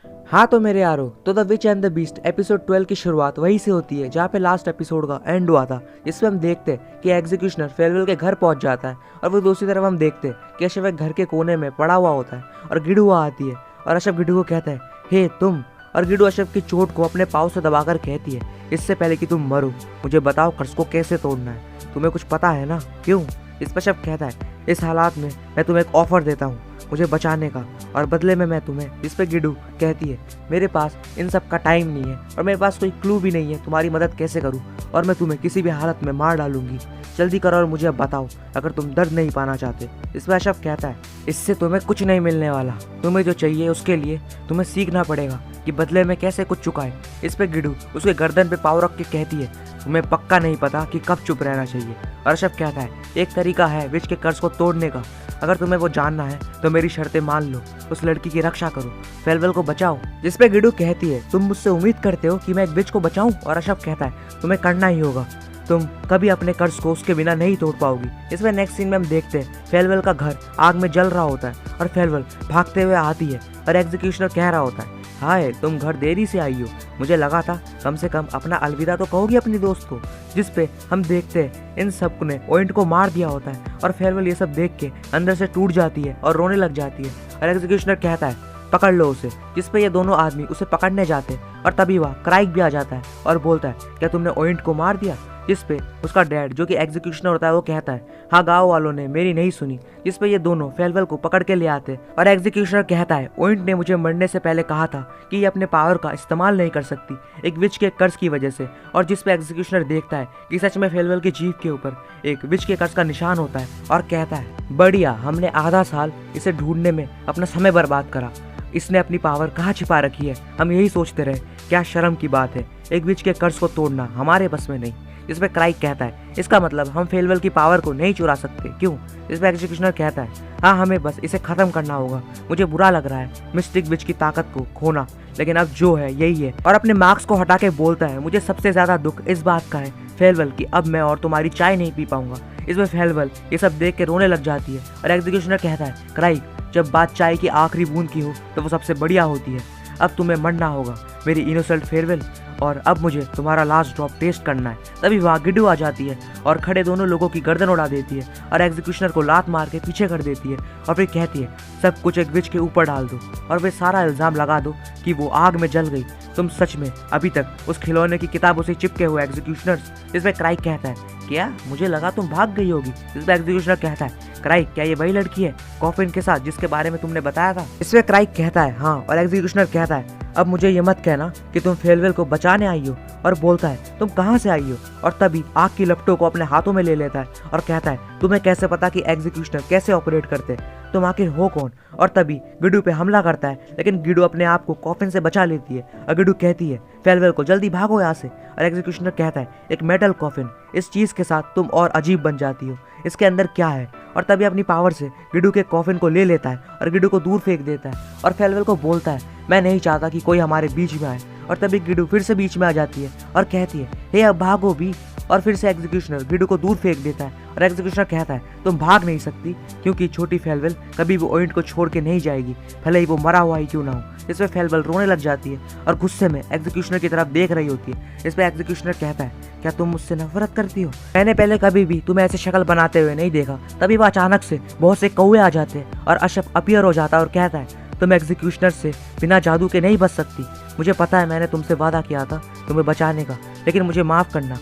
हाँ तो मेरे यारो, तो the which and the beast episode 12 की शुरुआत वहीं से होती है जहाँ पे लास्ट एपिसोड का एंड हुआ था, जिसमें हम देखते हैं कि एग्जीक्यूशनर फेयरवेल के घर पहुंच जाता है और वो दूसरी तरफ हम देखते हैं कि अशफ एक घर के कोने में पड़ा हुआ होता है और गिडू वहाँ आती है और अशफ गिडू को कहता है, हे तुम। और गिडू अशफ की चोट को अपने पाँव से दबाकर कहती है, इससे पहले कि तुम मरो मुझे बताओ कर्ज को कैसे तोड़ना है, तुम्हें कुछ पता है ना? क्यों? इस पर अशफ कहता है, इस हालात में मैं तुम्हें एक ऑफर देता हूँ मुझे बचाने का, और बदले में मैं तुम्हें। इस पे गिडू कहती है, मेरे पास इन सब का टाइम नहीं है और मेरे पास कोई क्लू भी नहीं है तुम्हारी मदद कैसे करूं, और मैं तुम्हें किसी भी हालत में मार डालूंगी। जल्दी करो और मुझे अब बताओ अगर तुम दर्द नहीं पाना चाहते। इस पर अशफ कहता है, इससे तुम्हें कुछ नहीं मिलने वाला, तुम्हें जो चाहिए उसके लिए तुम्हें सीखना पड़ेगा कि बदले में कैसे कुछ चुकाए। इस पे गिडू उसके गर्दन पे पाँव रख के कहती है, तुम्हें पक्का नहीं पता कि कब चुप रहना चाहिए। और अशफ कहता है, एक तरीका है विच के कर्ज को तोड़ने का, अगर तुम्हें वो जानना है तो मेरी शर्तें मान लो, उस लड़की की रक्षा करो, फेयरवेल को बचाओ। जिस पे गिडू कहती है, तुम मुझसे उम्मीद करते हो कि मैं एक विच को बचाऊं? और अशफ कहता है, तुम्हें करना ही होगा, तुम कभी अपने कर्ज को उसके बिना नहीं तोड़ पाओगी। इसमें नेक्स्ट सीन में हम देखते हैं फेयरवेल का घर आग में जल रहा होता है और फेयरवेल भागते हुए आती है और एग्जीक्यूशनर कह रहा होता है, हाय तुम घर देरी से आई हो, मुझे लगा था कम से कम अपना अलविदा तो कहोगी अपनी दोस्त को। जिस पे हम देखते हैं इन सब ने ओइंट को मार दिया होता है और फेयरवेल ये सब देख के अंदर से टूट जाती है और रोने लग जाती है और एग्जीक्यूशनर कहता है, पकड़ लो उसे। जिस पे ये दोनों आदमी उसे पकड़ने जाते हैं और तभी वह क्राइक भी आ जाता है और बोलता है, क्या तुमने ओइंट को मार दिया? जिस पे उसका डैड जो कि एग्जीक्यूशनर होता है वो कहता है, हाँ गांव वालों ने मेरी नहीं सुनी। जिस पे ये दोनों फेयरवेल को पकड़ के ले आते और एग्जीक्यूशनर कहता है, ओइंट ने मुझे मरने से पहले कहा था कि ये अपने पावर का इस्तेमाल नहीं कर सकती एक विच के कर्ज की वजह से। और जिस पे एग्जीक्यूशनर देखता है कि सच में फेयरवेल की जीभ के ऊपर एक विच के कर्ज का निशान होता है और कहता है, बढ़िया, हमने आधा साल इसे ढूंढने में अपना समय बर्बाद करा, इसने अपनी पावर कहाँ छिपा रखी है, हम यही सोचते रहे, क्या शर्म की बात है, एक विच के कर्ज को तोड़ना हमारे बस में नहीं। इसमें क्राइक कहता है, इसका मतलब हम फेयरवेल की पावर को नहीं चुरा सकते, क्यों? इसमें एग्जीक्यूशनर कहता है, हाँ हमें बस इसे खत्म करना होगा, मुझे बुरा लग रहा है मिस्टिक विच की ताकत को खोना, लेकिन अब जो है यही है। और अपने मार्क्स को हटा के बोलता है, मुझे सबसे ज्यादा दुख इस बात का है फेयरवेल की अब मैं और तुम्हारी चाय नहीं पी पाऊंगा। इसमें फेयरवेल ये सब देख के रोने लग जाती है और एग्जीक्यूशनर कहता है, क्राइक जब बात चाय की आखिरी बूंद की हो तो वो सबसे बढ़िया होती है, अब तुम्हें मरना होगा मेरी इनोसेंट फेयरवेल, और अब मुझे तुम्हारा लास्ट ड्रॉप टेस्ट करना है। तभी वहाँ गिडू आ जाती है और खड़े दोनों लोगों की गर्दन उड़ा देती है और एग्जीक्यूशनर को लात मार के पीछे कर देती है और फिर कहती है, सब कुछ एक विच के ऊपर डाल दो और वे सारा इल्ज़ाम लगा दो कि वो आग में जल गई, तुम सच में अभी तक उस खिलौने की किताबों से चिपके हुए एग्जीक्यूशनर्स। इसमें क्राइक कहता है, क्या मुझे लगा तुम भाग गई होगी। इसमें एग्जीक्यूशनर कहता है, क्राइक क्या ये वही लड़की है कॉफिन के साथ जिसके बारे में तुमने बताया था? इसमें क्राइक कहता है, हाँ। और एग्जीक्यूशनर कहता है, अब मुझे ये मत कहना कि तुम फेयरवेल को बचाने आई हो। और बोलता है, तुम कहाँ से आई हो? और तभी आग की लपटों को अपने हाथों में ले लेता है और कहता है, तुम्हें कैसे पता कि एग्जीक्यूशनर कैसे ऑपरेट करते हैं, तुम आखिर हो कौन? और तभी गिडू पे हमला करता है, लेकिन गिडू अपने आप को कॉफिन से बचा लेती है और गिडू कहती है, फेयरवेल को जल्दी भागो यहाँ से। और एग्जीक्यूशनर कहता है, एक मेटल कॉफिन, इस चीज के साथ तुम और अजीब बन जाती हो, इसके अंदर क्या है? और तभी अपनी पावर से गिडू के कॉफिन को ले लेता है और गिडू को दूर फेंक देता है और फेयरवेल को बोलता है, मैं नहीं चाहता कि कोई हमारे बीच में आए। और तभी गिडू फिर से बीच में आ जाती है और कहती है, हे अब भागो भी। और फिर से एग्जीक्यूशनर गिडू को दूर फेंक देता है और एग्जीक्यूशनर कहता है, तुम भाग नहीं सकती क्योंकि छोटी फेयरवेल कभी भी ओइंट को छोड़ के नहीं जाएगी, भले ही वो मरा हुआ ही क्यों ना हो। इसमें फेयरवेल रोने लग जाती है और गुस्से में एग्जीक्यूशनर की तरफ देख रही होती है। इस पर एग्जीक्यूशनर कहता है, क्या तुम मुझसे नफरत करती हो? मैंने पहले कभी भी तुम्हें ऐसे शक्ल बनाते हुए नहीं देखा। तभी वह अचानक से बहुत से कौवे आ जाते हैं और अशफ अपीयर हो जाता है और कहता है, तुम एग्जीक्यूशनर से बिना जादू के नहीं बच सकती, मुझे पता है मैंने तुमसे वादा किया था तुम्हें बचाने का, लेकिन मुझे माफ करना,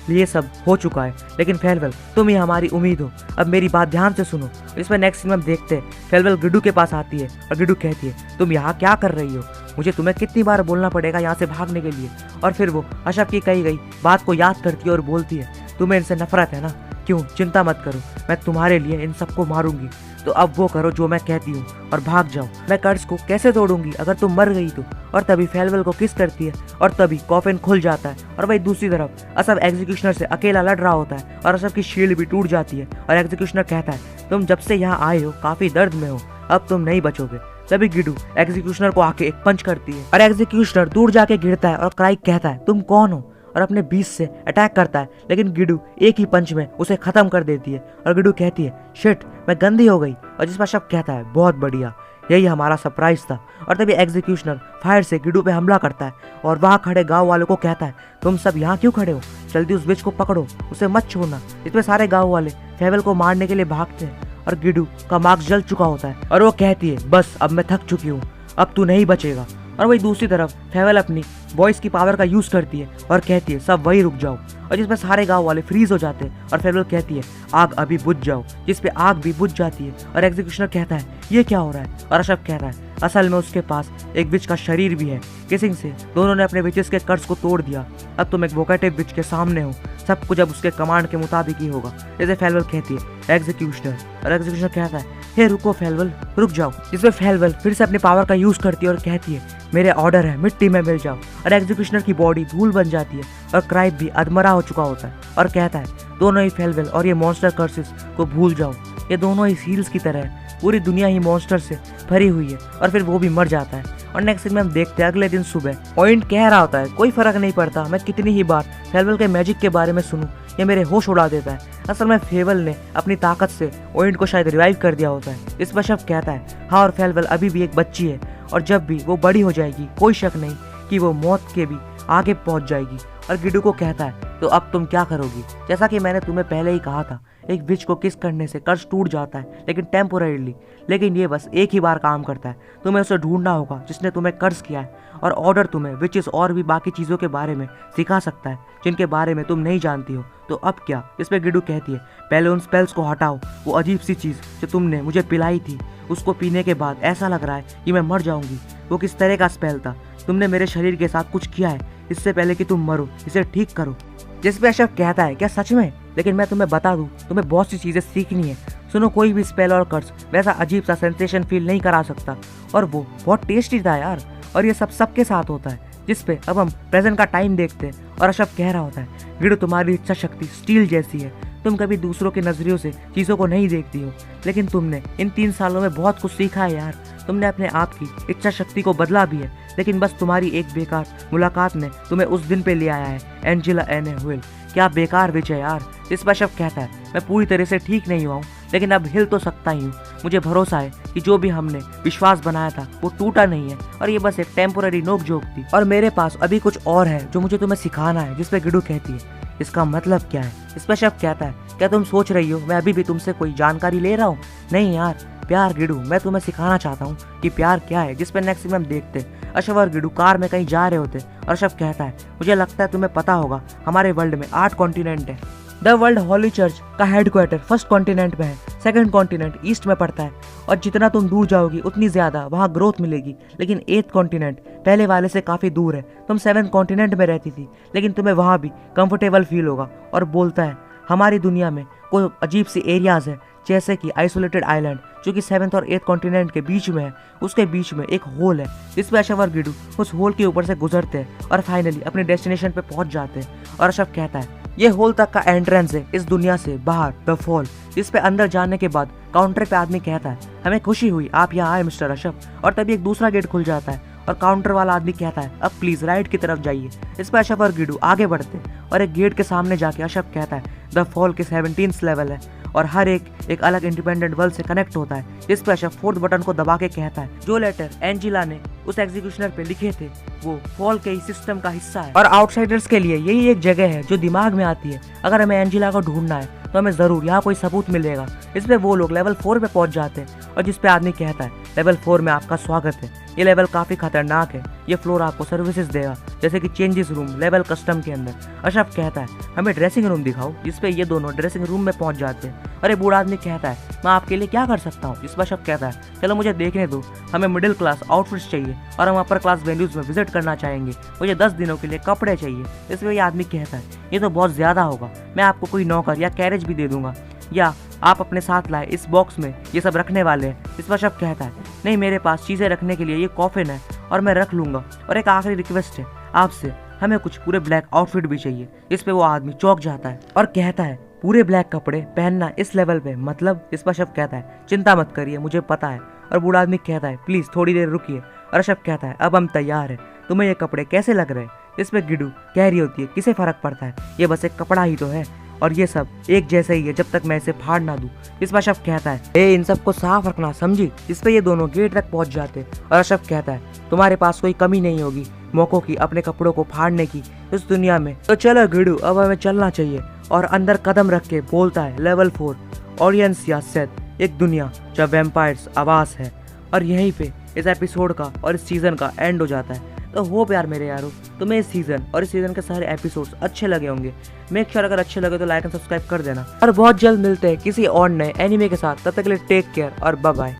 ये सब हो चुका है। लेकिन फेयरवेल तुम ही हमारी उम्मीद हो, अब मेरी बात ध्यान से सुनो। इसमें नेक्स्ट सीन में हम देखते हैं फेयरवेल गिडू के पास आती है और गिडू कहती है, तुम यहाँ क्या कर रही हो? मुझे तुम्हें कितनी बार बोलना पड़ेगा यहाँ से भागने के लिए? और फिर वो अशफ की कही गई बात को याद करती है और बोलती है, तुम्हें इनसे नफरत है ना? क्यों, चिंता मत करो, मैं तुम्हारे लिए इन सबको मारूंगी, तो अब वो करो जो मैं कहती हूँ और भाग जाओ। मैं कर्ज को कैसे तोड़ूंगी अगर तुम मर गई तो? और तभी फेयरवेल को किस करती है और तभी कॉफिन खुल जाता है और वही दूसरी तरफ अशफ एग्जीक्यूशनर से अकेला लड़ रहा होता है और अशफ की शील्ड भी टूट जाती है और एग्जीक्यूशनर कहता है, तुम जब से यहाँ आए हो काफी दर्द में हो, अब तुम नहीं बचोगे। तभी गिडू एग्जीक्यूशनर को आके एक पंच करती है और एग्जीक्यूशनर दूर जाके गिरता है और क्राइक कहता है, तुम कौन हो? और अपने बीच से अटैक करता है, लेकिन गिडू एक ही पंच में उसे खत्म कर देती है और गिडू कहती है, शिट मैं गंदी हो गई। और जिस पर अशफ कहता है, बहुत बढ़िया, यही हमारा सरप्राइज था। और तभी एग्जीक्यूशनर फायर से गिडू पे हमला करता है और वहाँ खड़े गांव वालों को कहता है, तुम सब यहाँ क्यों खड़े हो, जल्दी उस विच को पकड़ो, उसे मत छोड़ना। इसमें सारे गाँव वाले फेवल को मारने के लिए भागते हैं और गिडू का मार्क्स जल चुका होता है और वो कहती है, बस अब मैं थक चुकी हूँ, अब तू नहीं बचेगा। और वही दूसरी तरफ फेवल अपनी वॉइस की पावर का यूज करती है और कहती है, सब वही रुक जाओ। और जिसमें सारे गांव वाले फ्रीज हो जाते हैं और फेवल कहती है, आग अभी बुझ जाओ, जिसपे आग भी बुझ जाती है। और एग्जीक्यूशनर कहता है, ये क्या हो रहा है। और अशफ कहता है, असल में उसके पास एक विच का शरीर भी है। किसिंग से दोनों ने अपने विचेस के कर्ज को तोड़ दिया। अब तुम एक वोकेटिव विच के सामने हो, सब कुछ अब उसके कमांड के मुताबिक ही होगा, जैसे फेलवल कहती है एग्जीक्यूशनर। और एग्जीक्यूशनर कहता है, हे रुको फेलवल, रुक जाओ। जिसमें फेलवल फिर से अपनी पावर का यूज करती है और कहती है, मेरे ऑर्डर है, मिट्टी में मिल जाओ। और एग्जीक्यूशनर की बॉडी धूल बन जाती है और क्राइब भी अधमरा हो चुका होता है और कहता है, दोनों ही फेलवल और ये मॉन्स्टर कर्सेस को भूल जाओ, ये दोनों ही सील्स की तरह है, पूरी दुनिया ही मॉन्स्टर से भरी हुई है। और फिर वो भी मर जाता है। और नेक्स्ट सीन में हम देखते हैं अगले दिन सुबह पॉइंट कह रहा होता है, कोई फर्क नहीं पड़ता मैं कितनी ही बार फेलवल के मैजिक के बारे में सुनूं, ये मेरे होश उड़ा देता है। असल में फेवल ने अपनी ताकत से ओइंट को शायद रिवाइव कर दिया होता है। इस पर शक कहता है, हाँ, और फेलवल अभी भी एक बच्ची है और जब भी वो बड़ी हो जाएगी कोई शक नहीं कि वो मौत के भी आगे पहुंच जाएगी। और गिडू को कहता है, तो अब तुम क्या करोगी। जैसा कि मैंने तुम्हें पहले ही कहा था, एक विच को किस करने से कर्ज टूट जाता है, लेकिन टेम्पोरेरीली, लेकिन ये बस एक ही बार काम करता है। तुम्हें उसे ढूंढना होगा जिसने तुम्हें कर्ज किया है। और ऑर्डर तुम्हें विचेस और भी बाकी चीज़ों के बारे में सिखा सकता है जिनके बारे में तुम नहीं जानती हो। तो अब क्या। इस पे गिडू कहती है, पहले उन स्पेल्स को हटाओ, वो अजीब सी चीज़ जो तुमने मुझे पिलाई थी, उसको पीने के बाद ऐसा लग रहा है कि मैं मर जाऊंगी। वो किस तरह का स्पेल था, तुमने मेरे शरीर के साथ कुछ किया है, इससे पहले कि तुम मरो इसे ठीक करो। जिस पे अशरफ कहता है, क्या सच में, लेकिन मैं तुम्हें बता दूं, तुम्हें बहुत सी चीज़ें सीखनी है। सुनो, कोई भी स्पेल और कर्ज वैसा अजीब सा सेंसेशन फील नहीं करा सकता, और वो बहुत टेस्टी था यार। और ये सब सबके साथ होता है। जिस पे अब हम प्रेजेंट का टाइम देखते हैं और अशरफ कह रहा होता है, गिडू तुम्हारी इच्छा शक्ति स्टील जैसी है, तुम कभी दूसरों के नजरियों से चीज़ों को नहीं देखती हो, लेकिन तुमने इन 3 सालों में बहुत कुछ सीखा है यार। तुमने अपने आप की इच्छा शक्ति को बदला भी है, लेकिन बस तुम्हारी एक बेकार मुलाकात ने तुम्हें उस दिन पे ले आया है, एंजेला एने हुइल। क्या बेकार विच है यार। इस पर शब कहता है, मैं पूरी तरह से ठीक नहीं हुआ हूँ, लेकिन अब हिल तो सकता ही हूँ। मुझे भरोसा है कि जो भी हमने विश्वास बनाया था वो टूटा नहीं है, और ये बस एक टेम्पोररी नोक जोक थी, और मेरे पास अभी कुछ और है जो मुझे तुम्हें सिखाना है। जिस पे गिडू कहती है, इसका मतलब क्या है। इस पर शब कहता है, क्या तुम सोच रही हो मैं अभी भी तुमसे कोई जानकारी ले रहा हूँ। नहीं यार, प्यार गिडू, मैं तुम्हें सिखाना चाहता हूँ कि प्यार क्या है। जिस पे नेक्स्ट में हम देखते अशरफ और गिडू कार में कहीं जा रहे होते और अशरफ कहता है, मुझे लगता है तुम्हें पता होगा हमारे वर्ल्ड में 8 कॉन्टिनेंट है। द वर्ल्ड हॉली चर्च का हेडक्वार्टर फर्स्ट कॉन्टिनेंट में है, सेकंड कॉन्टिनेंट ईस्ट में पड़ता है, और जितना तुम दूर जाओगी उतनी ज्यादा वहाँ ग्रोथ मिलेगी। लेकिन 8th कॉन्टिनेंट पहले वाले से काफी दूर है। तुम 7th कॉन्टिनेंट में रहती थी, लेकिन तुम्हें वहाँ भी कंफर्टेबल फील होगा। और बोलता है, हमारी दुनिया में कोई अजीब सी एरियाज है, जैसे कि आइसोलेटेड आइलैंड जो कि 7th और 8th कॉन्टिनेंट के बीच में है। उसके बीच में एक होल है, जिसपे अशरफ और गिडू उस होल के ऊपर से गुजरते हैं और फाइनली अपने डेस्टिनेशन पे पहुंच जाते हैं। और अशरफ कहता है, ये होल तक का एंट्रेंस है इस दुनिया से बाहर, द फॉल। जिस पे अंदर जाने के बाद काउंटर पे आदमी कहता है, हमें खुशी हुई आप यहाँ आए मिस्टर अशरफ। और तभी एक दूसरा गेट खुल जाता है और काउंटर वाला आदमी कहता है, अब प्लीज राइट की तरफ जाइए। इस पर अशरफ और गिडू आगे बढ़ते हैं और एक गेट के सामने जाके अशरफ कहता है, द फॉल के 17th लेवल है और हर एक अलग इंडिपेंडेंट वर्ल्ड से कनेक्ट होता है। इस पर अशरफ 4th बटन को दबा के कहता है, जो लेटर एंजिला ने उस एग्जीक्यूशनर पे लिखे थे वो फॉल के ही सिस्टम का हिस्सा है, और आउटसाइडर्स के लिए यही एक जगह है जो दिमाग में आती है। अगर हमें एंजिला को ढूंढना है तो हमें जरूर यहाँ कोई सबूत मिलेगा। इस पे वो लोग लेवल 4 पे पहुंच जाते हैं और जिस पे आदमी कहता है, लेवल 4 में आपका स्वागत है, ये लेवल काफी खतरनाक है, ये फ्लोर आपको सर्विसेज देगा जैसे कि चेंजेस रूम, लेवल कस्टम के अंदर। अशरफ कहता है, हमें ड्रेसिंग रूम दिखाओ। जिस पे ये दोनों ड्रेसिंग रूम में पहुंच जाते हैं। अरे बूढ़ा आदमी कहता है, मैं आपके लिए क्या कर सकता हूँ। इस पर अशरफ कहता है, चलो मुझे देखने दो, हमें मिडिल क्लास आउटफिट्स चाहिए और हम अपर क्लास वैल्यूज में विजिट करना चाहेंगे, मुझे 10 दिनों के लिए कपड़े चाहिए। इसमें ये आदमी कहता है, ये तो बहुत ज्यादा होगा, मैं आपको कोई नौकर या कैरेज भी दे दूंगा, या आप अपने साथ लाए इस बॉक्स में ये सब रखने वाले हैं। इस पर शब कहता है, नहीं, मेरे पास चीज़ें रखने के लिए ये कॉफिन है और मैं रख लूँगा, और एक आखिरी रिक्वेस्ट है आपसे, हमें कुछ पूरे ब्लैक आउटफिट भी चाहिए। इस पे वो आदमी चौंक जाता है और कहता है, पूरे ब्लैक कपड़े पहनना इस लेवल पे मतलब। इस पर शब कहता है, चिंता मत करिए, मुझे पता है। और बूढ़ा आदमी कहता है, प्लीज़ थोड़ी देर रुकिए। और शब कहता है, अब हम तैयार हैं, तुम्हें ये कपड़े कैसे लग रहे हैं। इस पे गिडू कह रही होती है, किसे फर्क पड़ता है, ये बस एक कपड़ा ही तो है। और ये सब एक जैसा ही है जब तक मैं इसे फाड़ ना दूं। इस पर अशरफ कहता है ए इन सबको साफ रखना, समझी। इस पे ये दोनों गेट तक पहुंच जाते और अशरफ कहता है तुम्हारे पास कोई कमी नहीं होगी मौकों की अपने कपड़ों को फाड़ने की इस दुनिया में, तो चलो गिडू अब हमें चलना चाहिए। और अंदर कदम रख के बोलता है लेवल 4 ऑडियंस या सेट, एक दुनिया जहाँ वैम्पायर्स आवास है। और यहीं पे इस एपिसोड का और इस सीजन का एंड हो जाता है। तो होप यार मेरे यारों तुम्हें इस सीजन और इस सीजन के सारे एपिसोड्स अच्छे लगे होंगे। मेक श्योर अगर अच्छे लगे तो लाइक एंड सब्सक्राइब कर देना और बहुत जल्द मिलते हैं किसी और नए एनिमे के साथ। तब तक के लिए टेक केयर और बाय बाय।